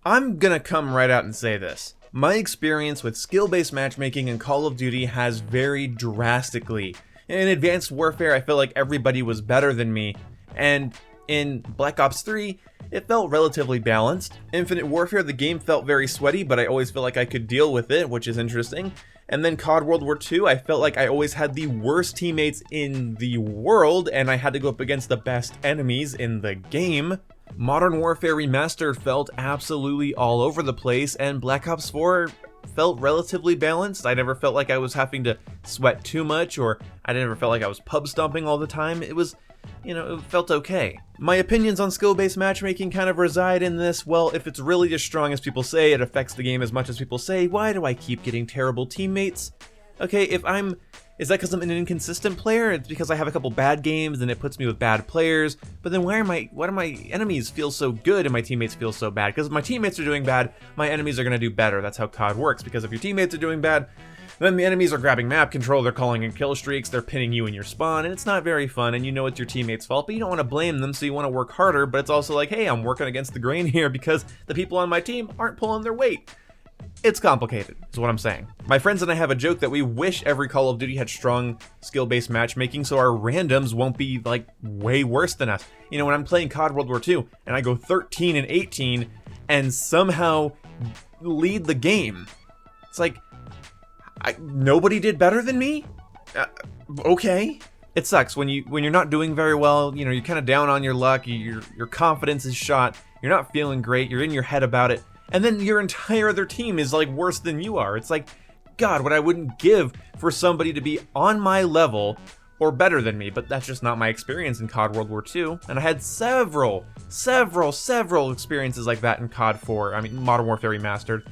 I'm gonna come right out and say this. My experience with skill-based matchmaking in Call of Duty has varied drastically. In Advanced Warfare, I felt like everybody was better than me, and in Black Ops 3, it felt relatively balanced. Infinite Warfare, the game felt very sweaty, but I always felt like I could deal with it, which is interesting. And then COD World War II, I felt like I always had the worst teammates in the world, and I had to go up against the best enemies in the game. Modern Warfare Remastered felt absolutely all over the place, and Black Ops 4 felt relatively balanced. I never felt like I was having to sweat too much, or I never felt like I was pub stomping all the time. It was, it felt okay. My opinions on skill-based matchmaking kind of reside in this, well, if it's really as strong as people say, it affects the game as much as people say, why do I keep getting terrible teammates? Okay, is that because I'm an inconsistent player? It's because I have a couple bad games and it puts me with bad players. But then why do my enemies feel so good and my teammates feel so bad? Because if my teammates are doing bad, my enemies are going to do better. That's how COD works. Because if your teammates are doing bad, then the enemies are grabbing map control, they're calling in kill streaks, they're pinning you in your spawn, and it's not very fun, and you know it's your teammates' fault, but you don't want to blame them, so you want to work harder, but it's also like, hey, I'm working against the grain here because the people on my team aren't pulling their weight. It's complicated, is what I'm saying. My friends and I have a joke that we wish every Call of Duty had strong skill-based matchmaking so our randoms won't be, like, way worse than us. When I'm playing COD World War II, and I go 13 and 18, and somehow lead the game, it's like, nobody did better than me? Okay. It sucks when you're not doing very well, you're kind of down on your luck, your confidence is shot, you're not feeling great, you're in your head about it, and then your entire other team is like worse than you are. It's like, God, what I wouldn't give for somebody to be on my level or better than me, but that's just not my experience in COD World War II, and I had several experiences like that in COD 4, Modern Warfare Remastered,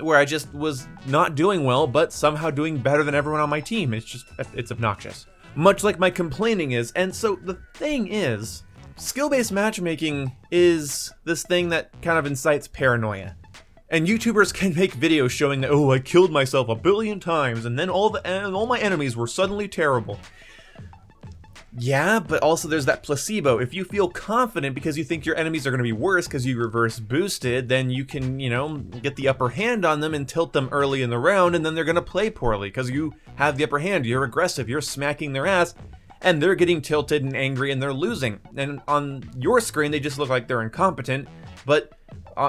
where I just was not doing well, but somehow doing better than everyone on my team. It's obnoxious. Much like my complaining is, and so the thing is, skill-based matchmaking is this thing that kind of incites paranoia. And YouTubers can make videos showing that, oh, I killed myself 1 billion times, and then all my enemies were suddenly terrible. Yeah, but also there's that placebo. If you feel confident because you think your enemies are going to be worse because you reverse boosted, then you can, get the upper hand on them and tilt them early in the round, and then they're going to play poorly because you have the upper hand, you're aggressive, you're smacking their ass, and they're getting tilted and angry and they're losing. And on your screen, they just look like they're incompetent, but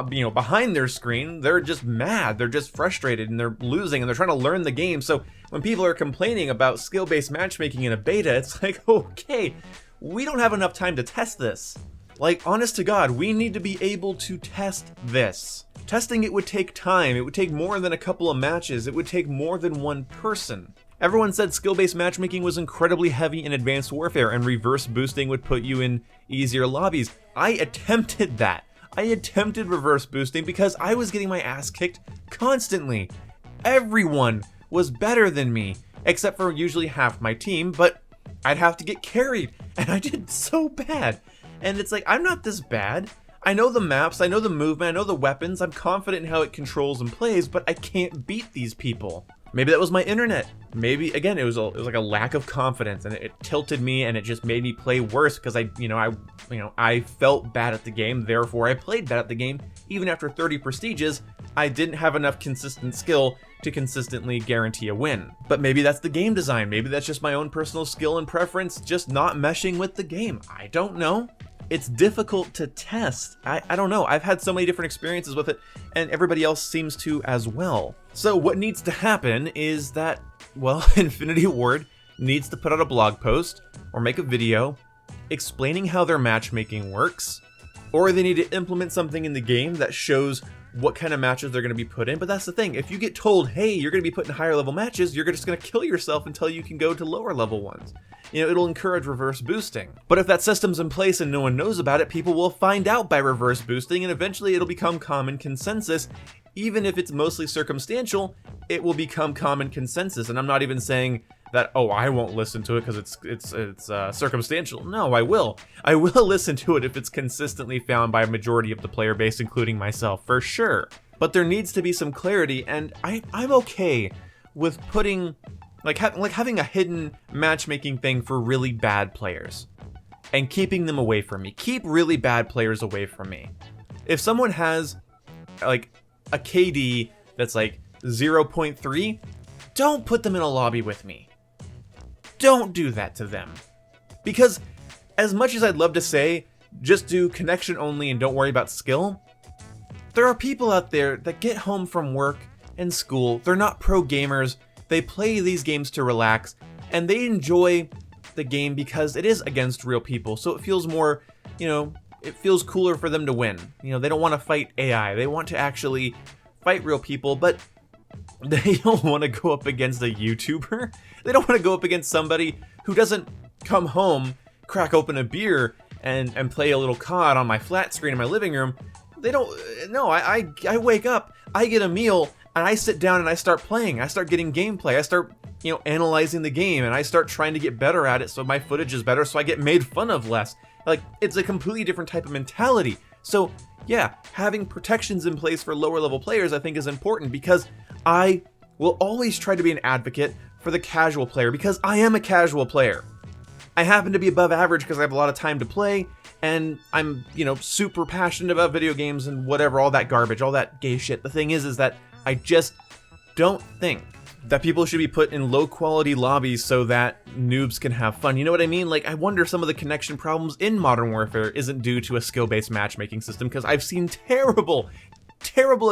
behind their screen, they're just mad, they're just frustrated, and they're losing, and they're trying to learn the game. So when people are complaining about skill-based matchmaking in a beta, it's like, okay, we don't have enough time to test this. Like, honest to God, we need to be able to test this. Testing it would take time, it would take more than a couple of matches, it would take more than one person. Everyone said skill-based matchmaking was incredibly heavy in Advanced Warfare, and reverse boosting would put you in easier lobbies. I attempted that. I attempted reverse boosting because I was getting my ass kicked constantly. Everyone was better than me, except for usually half my team, but I'd have to get carried, and I did so bad. And it's like, I'm not this bad. I know the maps, I know the movement, I know the weapons, I'm confident in how it controls and plays, but I can't beat these people. Maybe that was my internet. Maybe, again, it was like a lack of confidence, and it tilted me, and it just made me play worse because I felt bad at the game, therefore I played bad at the game. Even after 30 prestiges, I didn't have enough consistent skill to consistently guarantee a win. But maybe that's the game design, maybe that's just my own personal skill and preference just not meshing with the game. I don't know. It's difficult to test. I don't know. I've had so many different experiences with it, and everybody else seems to as well. So what needs to happen is that, well, Infinity Ward needs to put out a blog post or make a video explaining how their matchmaking works, or they need to implement something in the game that shows what kind of matches they're going to be put in. But that's the thing, if you get told, hey, you're going to be put in higher level matches, you're just going to kill yourself until you can go to lower level ones. It'll encourage reverse boosting. But if that system's in place and no one knows about it, people will find out by reverse boosting, and eventually it'll become common consensus. Even if it's mostly circumstantial, it will become common consensus. And I'm not even saying that, oh, I won't listen to it because it's circumstantial. No, I will. I will listen to it if it's consistently found by a majority of the player base, including myself, for sure. But there needs to be some clarity, and I'm okay with putting, having a hidden matchmaking thing for really bad players and keeping them away from me. Keep really bad players away from me. If someone has like a KD that's like 0.3, don't put them in a lobby with me. Don't do that to them. Because as much as I'd love to say, just do connection only and don't worry about skill, there are people out there that get home from work and school, they're not pro gamers, they play these games to relax, and they enjoy the game because it is against real people, so it feels more, it feels cooler for them to win. They don't want to fight AI, they want to actually fight real people, but they don't want to go up against a YouTuber. They don't want to go up against somebody who doesn't come home, crack open a beer, and play a little COD on my flat screen in my living room. They don't, no, I wake up, I get a meal, and I sit down and I start playing. I start getting gameplay. I start, analyzing the game, and I start trying to get better at it so my footage is better, so I get made fun of less. Like, it's a completely different type of mentality. So, yeah, having protections in place for lower level players I think is important, because I will always try to be an advocate for the casual player, because I am a casual player. I happen to be above average because I have a lot of time to play, and I'm, super passionate about video games and whatever, all that garbage, all that gay shit. The thing is that I just don't think that people should be put in low quality lobbies so that noobs can have fun. You know what I mean? Like, I wonder some of the connection problems in Modern Warfare isn't due to a skill-based matchmaking system, because I've seen terrible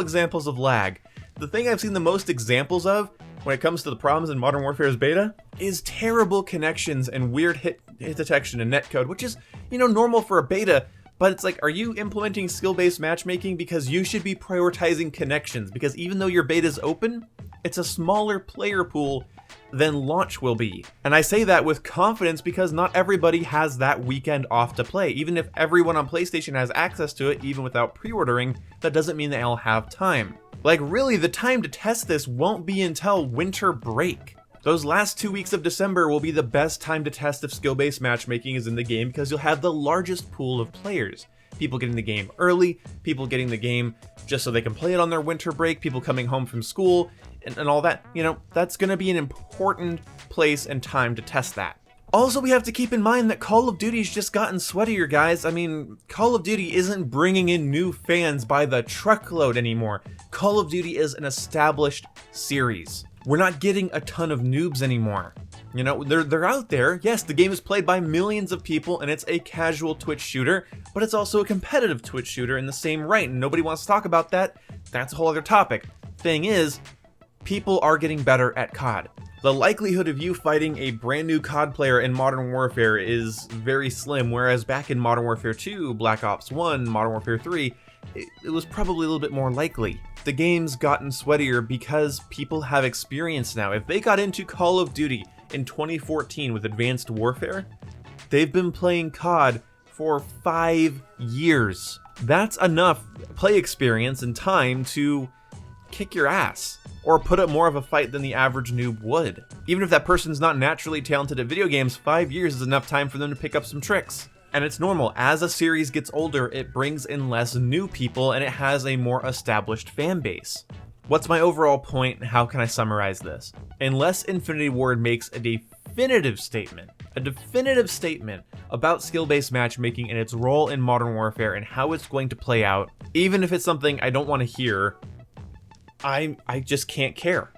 examples of lag. The thing I've seen the most examples of when it comes to the problems in Modern Warfare's beta is terrible connections and weird hit detection and netcode, which is, normal for a beta. But it's like, are you implementing skill-based matchmaking because you should be prioritizing connections? Because even though your beta's open, it's a smaller player pool than launch will be. And I say that with confidence because not everybody has that weekend off to play. Even if everyone on PlayStation has access to it, even without pre-ordering, that doesn't mean they all have time. Like, really, the time to test this won't be until winter break. Those last 2 weeks of December will be the best time to test if skill-based matchmaking is in the game, because you'll have the largest pool of players. People getting the game early, people getting the game just so they can play it on their winter break, people coming home from school, and all that. That's going to be an important place and time to test that. Also, we have to keep in mind that Call of Duty's just gotten sweatier, guys. I mean, Call of Duty isn't bringing in new fans by the truckload anymore. Call of Duty is an established series. We're not getting a ton of noobs anymore. They're out there. Yes, the game is played by millions of people, and it's a casual Twitch shooter, but it's also a competitive Twitch shooter in the same right, and nobody wants to talk about that. That's a whole other topic. Thing is, people are getting better at COD. The likelihood of you fighting a brand new COD player in Modern Warfare is very slim, whereas back in Modern Warfare 2, Black Ops 1, Modern Warfare 3, it was probably a little bit more likely. The game's gotten sweatier because people have experience now. If they got into Call of Duty in 2014 with Advanced Warfare, they've been playing COD for 5 years. That's enough play experience and time to kick your ass, or put up more of a fight than the average noob would. Even if that person's not naturally talented at video games, 5 years is enough time for them to pick up some tricks. And it's normal. As a series gets older, it brings in less new people and it has a more established fan base. What's my overall point and how can I summarize this? Unless Infinity Ward makes a definitive statement about skill-based matchmaking and its role in Modern Warfare and how it's going to play out, even if it's something I don't want to hear, I just can't care.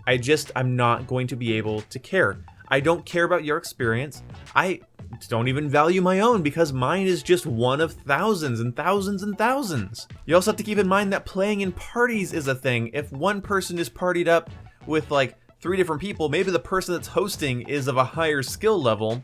I'm not going to be able to care. I don't care about your experience. I don't even value my own because mine is just one of thousands and thousands and thousands. You also have to keep in mind that playing in parties is a thing. If one person is partied up with like 3 different people, maybe the person that's hosting is of a higher skill level,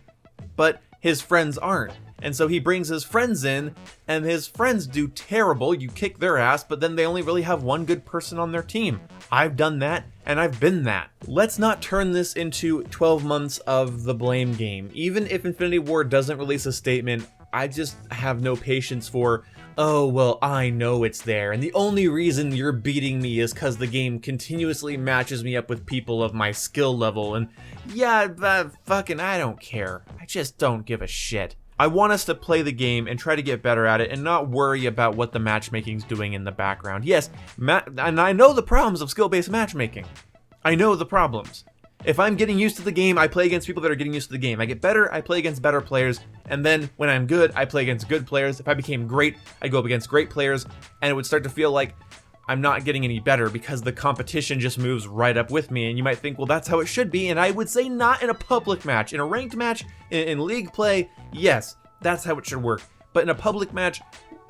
but his friends aren't. And so he brings his friends in, and his friends do terrible, you kick their ass, but then they only really have one good person on their team. I've done that, and I've been that. Let's not turn this into 12 months of the blame game. Even if Infinity Ward doesn't release a statement, I just have no patience for, oh, well, I know it's there, and the only reason you're beating me is because the game continuously matches me up with people of my skill level, and yeah, fucking, I don't care. I just don't give a shit. I want us to play the game and try to get better at it and not worry about what the matchmaking's doing in the background. Yes, and I know the problems of skill-based matchmaking. I know the problems. If I'm getting used to the game, I play against people that are getting used to the game. I get better, I play against better players, and then when I'm good, I play against good players. If I became great, I go up against great players, and it would start to feel like I'm not getting any better because the competition just moves right up with me. And you might think, well, that's how it should be, and I would say not in a public match. In a ranked match, in league play, yes, that's how it should work. But in a public match,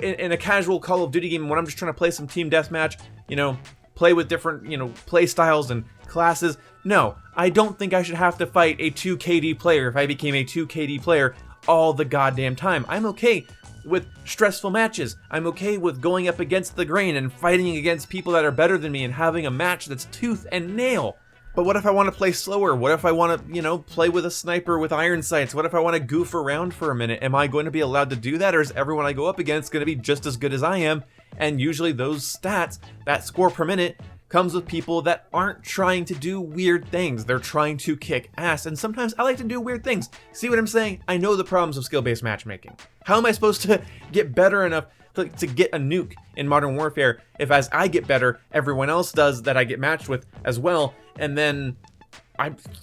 in a casual Call of Duty game, when I'm just trying to play some team deathmatch, you know, play with different, you know, play styles and classes, no, I don't think I should have to fight a 2 KD player if I became a 2 KD player all the goddamn time. I'm okay with stressful matches. I'm okay with going up against the grain and fighting against people that are better than me and having a match that's tooth and nail. But what if I want to play slower? What if I want to, you know, play with a sniper with iron sights? What if I want to goof around for a minute? Am I going to be allowed to do that, or is everyone I go up against going to be just as good as I am? And usually those stats, that score per minute, comes with people that aren't trying to do weird things. They're trying to kick ass, and sometimes I like to do weird things. See what I'm saying? I know the problems of skill-based matchmaking. How am I supposed to get better enough to get a nuke in Modern Warfare if as I get better, everyone else does that I get matched with as well, and then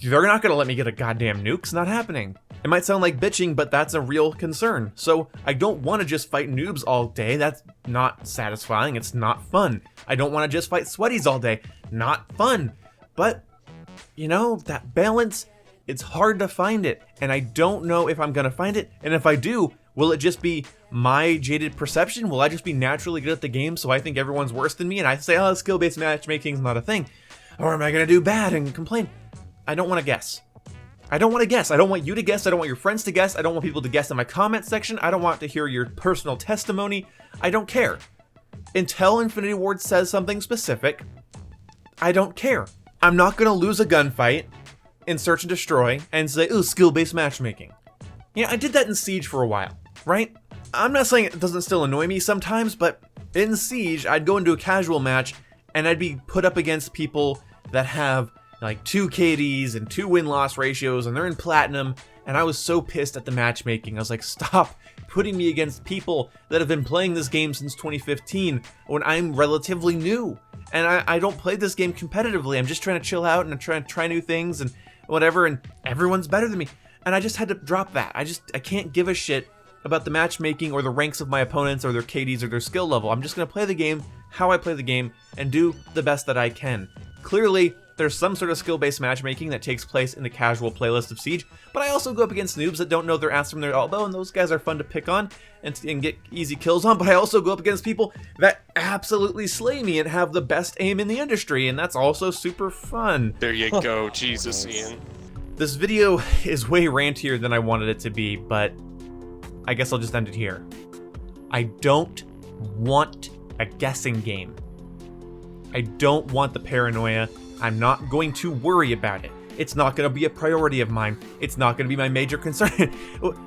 they're not going to let me get a goddamn nuke? It's not happening. It might sound like bitching, but that's a real concern. So I don't want to just fight noobs all day. That's not satisfying. It's not fun. I don't want to just fight sweaties all day. Not fun. But, you know, that balance, it's hard to find it. And I don't know if I'm going to find it. And if I do, will it just be my jaded perception? Will I just be naturally good at the game, so I think everyone's worse than me? And I say, oh, skill-based matchmaking is not a thing. Or am I going to do bad and complain? I don't want to guess. I don't want to guess. I don't want you to guess. I don't want your friends to guess. I don't want people to guess in my comment section. I don't want to hear your personal testimony. I don't care. Until Infinity Ward says something specific, I don't care. I'm not going to lose a gunfight in Search and Destroy and say, ooh, skill-based matchmaking. You know, I did that in Siege for a while, right? I'm not saying it doesn't still annoy me sometimes, but in Siege, I'd go into a casual match and I'd be put up against people that have like 2 KDs and 2 win-loss ratios, and they're in platinum, and I was so pissed at the matchmaking. I was like, stop putting me against people that have been playing this game since 2015 when I'm relatively new. And I don't play this game competitively. I'm just trying to chill out and I'm trying to try new things and whatever, and everyone's better than me. And I just had to drop that. I can't give a shit about the matchmaking or the ranks of my opponents or their KDs or their skill level. I'm just going to play the game how I play the game and do the best that I can. Clearly, there's some sort of skill-based matchmaking that takes place in the casual playlist of Siege, but I also go up against noobs that don't know their ass from their elbow, and those guys are fun to pick on and get easy kills on, but I also go up against people that absolutely slay me and have the best aim in the industry, and that's also super fun. There you go, Jesus, Ian. This video is way rantier than I wanted it to be, but I guess I'll just end it here. I don't want a guessing game. I don't want the paranoia. I'm not going to worry about it. It's not going to be a priority of mine. It's not going to be my major concern.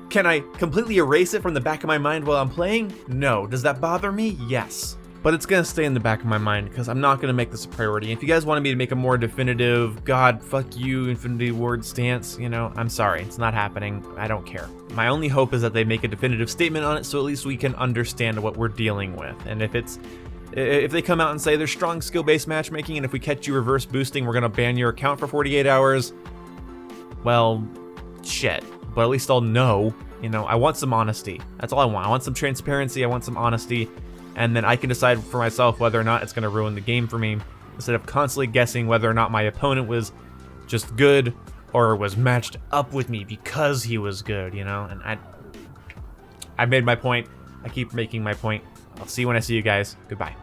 Can I completely erase it from the back of my mind while I'm playing? No. Does that bother me? Yes. But it's going to stay in the back of my mind because I'm not going to make this a priority. If you guys wanted me to make a more definitive, God, fuck you, Infinity Ward stance, you know, I'm sorry. It's not happening. I don't care. My only hope is that they make a definitive statement on it so at least we can understand what we're dealing with. And if they come out and say there's strong skill-based matchmaking, and if we catch you reverse boosting, we're going to ban your account for 48 hours, well, shit. But at least I'll know, you know, I want some honesty. That's all I want. I want some transparency. I want some honesty. And then I can decide for myself whether or not it's going to ruin the game for me, instead of constantly guessing whether or not my opponent was just good or was matched up with me because he was good, you know? And I made my point. I keep making my point. I'll see you when I see you guys. Goodbye.